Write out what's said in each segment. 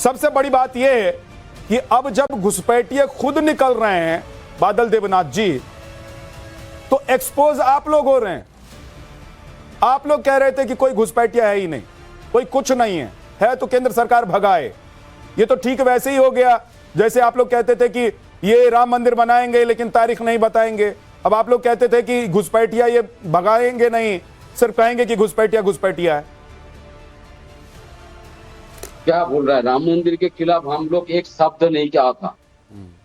सबसे बड़ी बात यह है कि अब जब घुसपैठिए खुद निकल रहे हैं बादल देवनाथ जी, तो एक्सपोज आप लोग हो रहे हैं। आप लोग कह रहे थे कि कोई घुसपैठिया है ही नहीं, कोई कुछ नहीं है तो केंद्र सरकार भगाए। ये तो ठीक वैसे ही हो गया जैसे आप लोग कहते थे कि ये राम मंदिर बनाएंगे लेकिन तारीख नहीं बताएंगे। अब आप लोग कहते थे कि घुसपैठिया ये भगाएंगे नहीं, सिर्फ कहेंगे कि घुसपैठिया घुसपैठिया है। क्या बोल रहा है? राम मंदिर के खिलाफ हम लोग एक शब्द नहीं कहा था।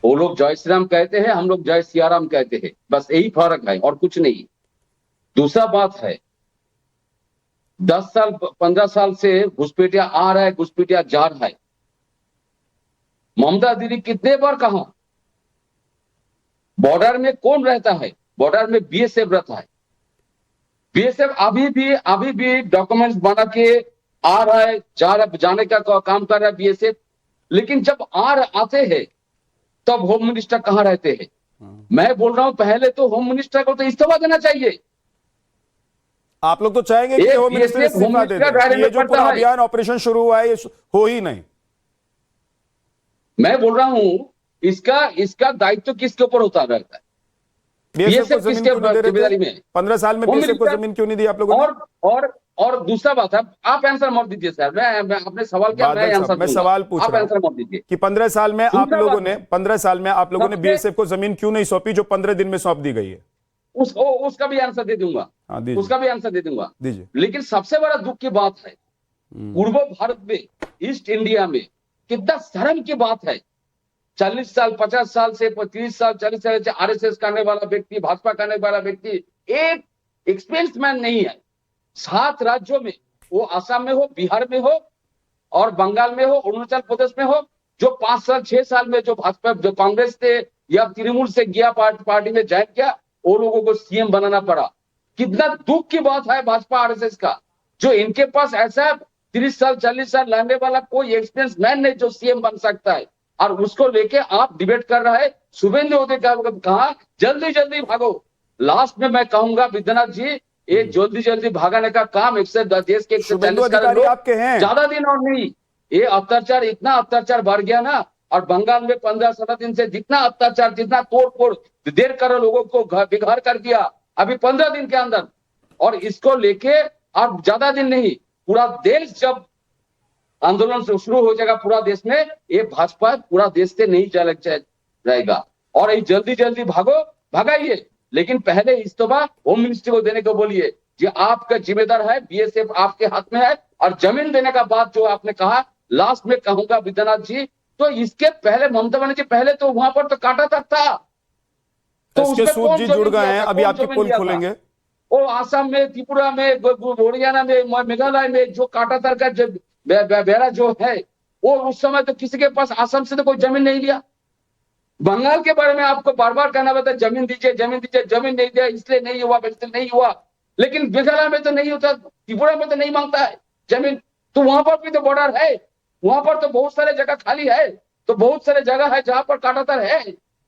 वो लोग जय श्री राम कहते हैं, हम लोग जय सियाराम कहते हैं, बस यही फर्क है और कुछ नहीं। दूसरा बात है, 10 साल 15 साल से घुसपैठिया आ रहा है, घुसपैठिया जा रहा है। ममता दीदी कितने बार कहा बॉर्डर में कौन रहता है? बॉर्डर में बीएसएफ रहता है। बीएसएफ अभी भी डॉक्यूमेंट्स बना के आ रहा है, जाने का काम कर रहा है बीएसएफ। लेकिन जब आते हैं तब होम मिनिस्टर कहां रहते हैं? मैं बोल रहा हूं पहले तो होम मिनिस्टर को तो इस्तीफा देना चाहिए। आप लोग तो चाहेंगे कि होम मिनिस्टर इस्तीफा दे दे। ये जो पूरा अभियान ऑपरेशन शुरू हुआ है ये हो ही नहीं। मैं बोल रहा हूं इसका दायित्व किसके ऊपर होता रहता है? बीएसएफ को किसके जिम्मेदारी में? 15 साल में बीएसएफ को जमीन क्यों नहीं दी आप लोगों ने? और दूसरा बात है, आप आंसर मत दीजिए सर। मैं अपने सवाल क्या मैं सवाल पूछ रहा हूं, आप आंसर मत दीजिए कि 15 साल में आप लोगों ने बीएसएफ को जमीन क्यों नहीं सौंपी जो 15 दिन में सौंप दी गई है? उसका भी आंसर दे दूंगा। उसका भी आंसर दे दूंगा। लेकिन सबसे बड़ा दुख की बात है, पूर्व भारत में, ईस्ट इंडिया में कितना शर्म की बात है। 40 साल 50 साल से 30 साल 40 साल से आरएसएस करने वाला व्यक्ति, भाजपा करने वाला व्यक्ति एक एक्सपीरियंस मैन नहीं है। 7 राज्यों में, वो असम में हो, बिहार में हो और बंगाल में हो, अरुणाचल प्रदेश में हो, जो 5 साल 6 साल में जो भाजपा जो कांग्रेस से या तृणमूल से गया पार्टी में ज्वाइन किया, वो लोगों को सीएम बनाना पड़ा। कितना दुख की बात है भाजपा आरएसएस का, जो इनके पास ऐसा 30 साल 40 साल लाने वाला कोई एक्सपीरियंस मैन नहीं जो सीएम बन सकता है। और उसको लेके आप डिबेट कर रहे हैं। शुभेंदु अधिकारी कहा जल्दी जल्दी भागो। लास्ट में मैं कहूंगा विद्यानाथ जी, ये जल्दी भागने का काम देश के 140 करोड़ आपके हैं, ज्यादा दिन और नहीं। ये अत्याचार, इतना अत्याचार बढ़ गया ना। और बंगाल में 15-16 दिन से जितना अत्याचार, जितना तोड़ 1.5 करोड़ लोगों को बेघर कर दिया अभी 15 दिन के अंदर। और इसको लेके अब ज्यादा दिन नहीं, पूरा देश जब आंदोलन से शुरू हो जाएगा पूरा देश में, ये भाजपा पूरा देश से नहीं चल रहेगा। और ये जल्दी भगाइए, लेकिन पहले इस्तीफा होम मिनिस्ट्री को देने को बोलिए। ये आपका जिम्मेदार है, बीएसएफ आपके हाथ में है। और जमीन देने का बात जो आपने कहा, लास्ट में कहूंगा विद्यानाथ जी, तो इसके पहले ममता बनर्जी पहले तो वहां पर तो काटा तक था, तो उसके सूद जी जुड़ गए हैं। अभी आपके पुल खोलेंगे। वो आसाम में, त्रिपुरा में, हरियाणा में, मेघालय में जो काटा तक का बेरा जो है, वो उस समय तो किसी के पास आसाम से तो कोई जमीन नहीं लिया। बंगाल के बारे में आपको बार बार कहना पड़ता है जमीन दीजिए, जमीन नहीं दिया, इसलिए नहीं हुआ, इसलिए नहीं हुआ। लेकिन मेघालय में तो नहीं होता, त्रिपुरा में तो नहीं मांगता है जमीन, तो वहां पर भी तो बॉर्डर है, वहां पर तो बहुत सारे जगह खाली है, तो बहुत सारे जगह है जहां पर काटातार है।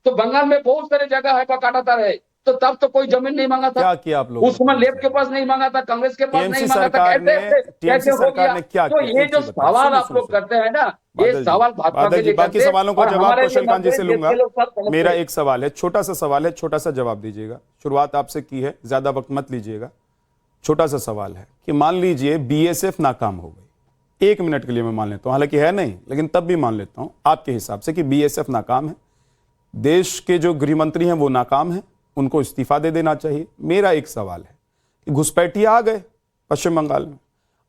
तो बंगाल में बहुत सारे जगह है पर काटातार है, तो तब तो कोई जमीन नहीं मांगा था। क्या किया आप लोग? उस समय लेफ्ट के पास नहीं मांगा था, कांग्रेस के पास नहीं मांगा था। कैसे हो गया? तो ये जो सवाल आप लोग करते हैं ना, ये सवाल भाजपा के लिए। बाकी सवालों को जवाब कौशल जी से लूंगा। मेरा एक सवाल है, छोटा सा सवाल है, छोटा सा जवाब दीजिएगा। शुरुआत आपसे की है, ज्यादा वक्त मत लीजिएगा। छोटा सा सवाल है कि मान लीजिए बीएसएफ नाकाम हो गई, 1 मिनट के लिए मैं मान लेता हूं, हालांकि है नहीं लेकिन तब भी मान लेता हूं आपके हिसाब से कि बीएसएफ नाकाम है, देश के जो गृह मंत्री हैं वो नाकाम है, उनको इस्तीफा दे देना चाहिए। मेरा एक सवाल है कि घुसपैठिए आ गए पश्चिम बंगाल में,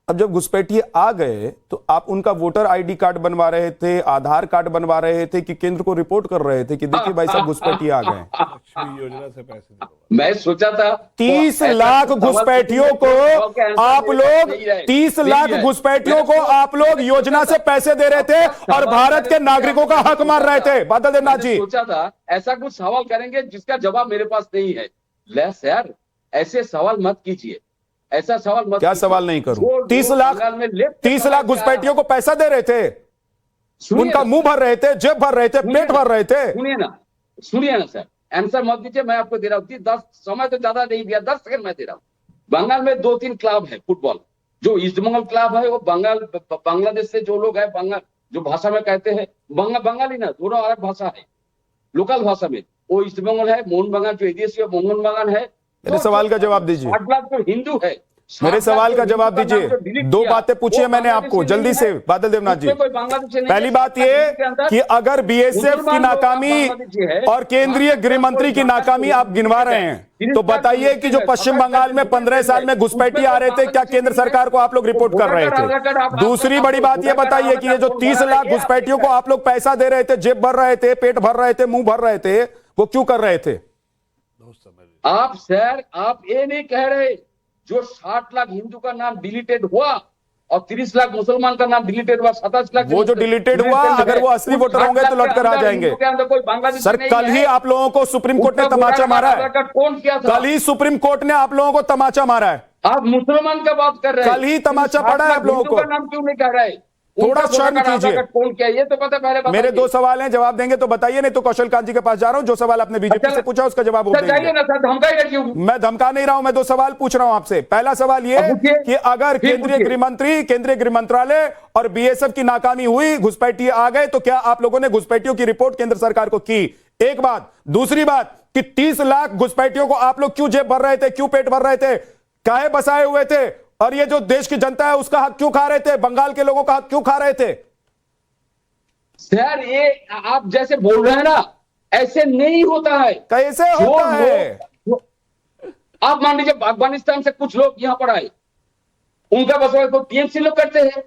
अब जब घुसपैठिए आ गए तो आप उनका वोटर आईडी कार्ड बनवा रहे थे, आधार कार्ड बनवा रहे थे कि केंद्र को रिपोर्ट कर रहे थे कि देखिए भाई साहब घुसपैठिए आ गए? योजना से पैसे मैं सोचा था 30 लाख घुसपैठियों को आप लोग 30 लाख घुसपैठियों को आप लोग योजना से पैसे दे रहे थे और भारत के नागरिकों का हक मार रहे थे। बादल देवनाथ जी, सोचा था ऐसा कुछ सवाल करेंगे जिसका जवाब मेरे पास नहीं है। यार ऐसे सवाल मत कीजिए, ऐसा सवाल मत। क्या सवाल नहीं करूं? 30 लाख घुसपैठियों को पैसा दे रहे थे, उनका मुंह भर रहे थे, जेब भर रहे थे, पेट भर रहे थे। सुनिए ना सर, आंसर मत दीजिए, मैं आपको दे रहा हूँ 10 समय तो ज्यादा नहीं दिया, 10 सेकंड में दे रहा हूँ। बंगाल में 2-3 क्लब है फुटबॉल, जो ईस्ट बंगाल क्लब है वो बांग्लादेश से जो लोग है जो भाषा में कहते हैं बंगाली ना, दोनों अलग भाषा है लोकल भाषा में। वो ईस्ट बंगाल है, मोहन बागान जो एडीएसी मोहन बागान है। मेरे सवाल का जवाब दीजिए। 8 लाख जो हिंदू है, मेरे सवाल का जवाब दीजिए। दो बातें पूछिए मैंने आपको, जल्दी से बादल देवनाथ जी। पहली बात ये कि अगर बीएसएफ की नाकामी और केंद्रीय गृह मंत्री की नाकामी आप गिनवा रहे हैं, तो बताइए कि जो पश्चिम बंगाल में 15 साल में घुसपैठी आ रहे थे, क्या केंद्र सरकार को आप लोग रिपोर्ट कर रहे थे? दूसरी बड़ी बात ये बताइए कि ये जो 30 लाख घुसपैठियों को आप लोग पैसा दे रहे थे, जेब भर रहे थे, पेट भर रहे थे, मुंह भर रहे थे, वो क्यों कर रहे थे? आप सर, आप ये नहीं कह रहे जो 60 लाख हिंदू का नाम डिलीटेड हुआ और 30 लाख मुसलमान का नाम डिलीटेड हुआ, 27 लाख वो जो डिलीटेड हुआ, अगर वो असली वोटर होंगे तो लौट कर आ जाएंगे। सर, कल ही आप लोगों को सुप्रीम कोर्ट ने तमाचा मारा है। कौन किया था? कल ही सुप्रीम कोर्ट ने आप लोगों को तमाचा मारा है। आप मुसलमान का बात कर रहे हैं, कल ही तमाचा पड़ा है आप लोगों को। नाम क्यों नहीं कह रहे? थोड़ा शर्म कीजिए। कौन किया ये तो पता पहले। मेरे 2 सवाल हैं, जवाब देंगे तो बताइए, नहीं तो कौशल कांत जी के पास जा रहा हूं। जो सवाल आपने बीजेपी से पूछा उसका जवाब वो देंगे। मैं धमका नहीं रहा हूं, मैं 2 सवाल पूछ रहा हूं आपसे। पहला सवाल ये कि अगर केंद्रीय गृह मंत्री, केंद्रीय गृह मंत्रालय और बीएसएफ की नाकामी हुई, घुसपैठी आ गए, तो क्या आप लोगों ने घुसपैठियों की रिपोर्ट केंद्र सरकार को की? एक बात। दूसरी बात कि 30 लाख घुसपैठियों को आप लोग क्यों जेब भर रहे थे, क्यों पेट भर रहे थे, काहे बसाए हुए थे, और ये जो देश की जनता है उसका हक क्यों खा रहे थे, बंगाल के लोगों का हक क्यों खा रहे थे? सर, ये आप जैसे बोल रहे हैं ना, ऐसे नहीं होता है। कैसे होता है? आप मान लीजिए अफगानिस्तान से कुछ लोग यहां पर आए, उनका बसवास तो टीएमसी लोग करते हैं।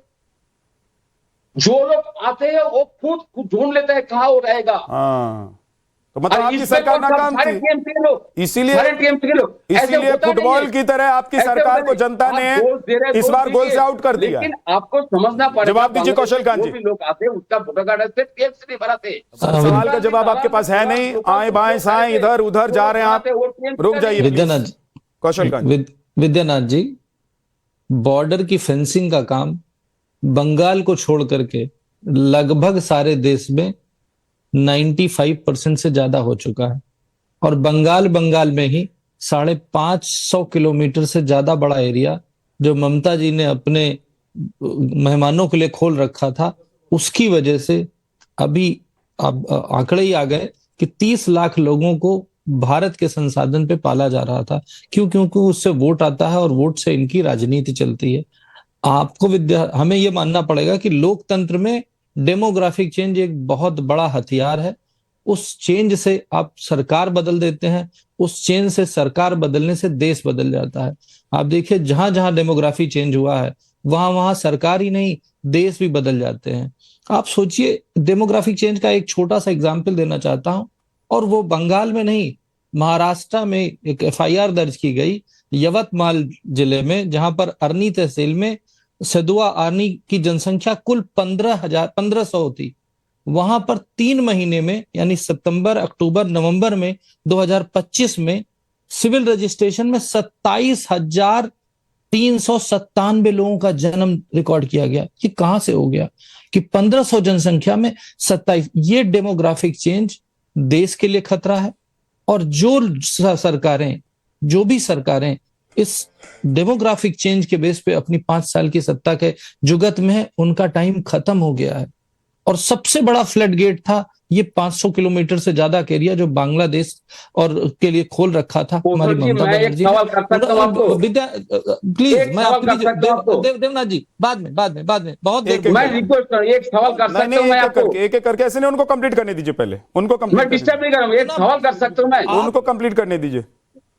जो लोग आते हैं वो खुद ढूंढ लेते हैं कहां वो रहेगा। तो मतलब आपकी सरकार नाकाम थी, इसीलिए फुटबॉल की तरह आपकी सरकार को जनता ने इस बार गोल से आउट कर दिया। लेकिन आपको समझना पड़ेगा। जवाब दीजिए कौशल कांत जी। लोग आते उसका वोटर कार्ड से टीएमसी नहीं भराते। सवाल का जवाब आपके पास है नहीं, आए बाएं साएं इधर उधर जा रहे हैं आप, रुक जाइए विद्यानाथ। कौशल कांत विद्यानाथ जी, बॉर्डर की फेंसिंग का काम बंगाल को छोड़ करके लगभग सारे देश में 95% से ज्यादा हो चुका है, और बंगाल में ही 550 किलोमीटर से ज्यादा बड़ा एरिया जो ममता जी ने अपने मेहमानों के लिए खोल रखा था, उसकी वजह से अभी अब आंकड़े ही आ गए कि 30 लाख लोगों को भारत के संसाधन पे पाला जा रहा था। क्योंकि उससे वोट आता है और वोट से इनकी राजनीति चलती है। आपको हमें यह मानना पड़ेगा कि लोकतंत्र में डेमोग्राफिक चेंज एक बहुत बड़ा हथियार है। उस चेंज से आप सरकार बदल देते हैं, उस चेंज से सरकार बदलने से देश बदल जाता है। आप देखिए जहां जहां डेमोग्राफी चेंज हुआ है वहां सरकार ही नहीं देश भी बदल जाते हैं। आप सोचिए, डेमोग्राफिक चेंज का एक छोटा सा एग्जाम्पल देना चाहता हूं, और वो बंगाल में नहीं, महाराष्ट्र में एक एफआईआर दर्ज की गई यवतमाल जिले में, जहां पर अरनी तहसील में सदुआ आर्नी की जनसंख्या कुल 1500 थी। वहां पर 3 महीने में, यानी सितंबर, अक्टूबर, नवंबर में 2025 में सिविल रजिस्ट्रेशन में 27,397 लोगों का जन्म रिकॉर्ड किया गया। ये कहां से हो गया कि 1500 जनसंख्या में 27? ये डेमोग्राफिक चेंज देश के लिए खतरा है, और जो भी सरकारें इस डेमोग्राफिक चेंज के बेस पे अपनी 5 साल की सत्ता के जुगत में है, उनका टाइम खत्म हो गया है। और सबसे बड़ा फ्लड गेट था ये 500 किलोमीटर से ज्यादा का एरिया जो बांग्लादेश और के लिए खोल रखा था हमारी ममता बनर्जी। विद्या प्लीज, मैं आपकी देवनाथ जी बाद में बहुत देर मैं रिक्वेस्ट कर एक सवाल कर सकता हूं मैं आपको? एक करके ऐसे नहीं, उनको कंप्लीट करने दीजिए, पहले उनको कंप्लीट, मैं डिस्टर्ब नहीं कर रहा हूं, एक सवाल कर सकता हूं मैं? उनको कंप्लीट करने दीजिए।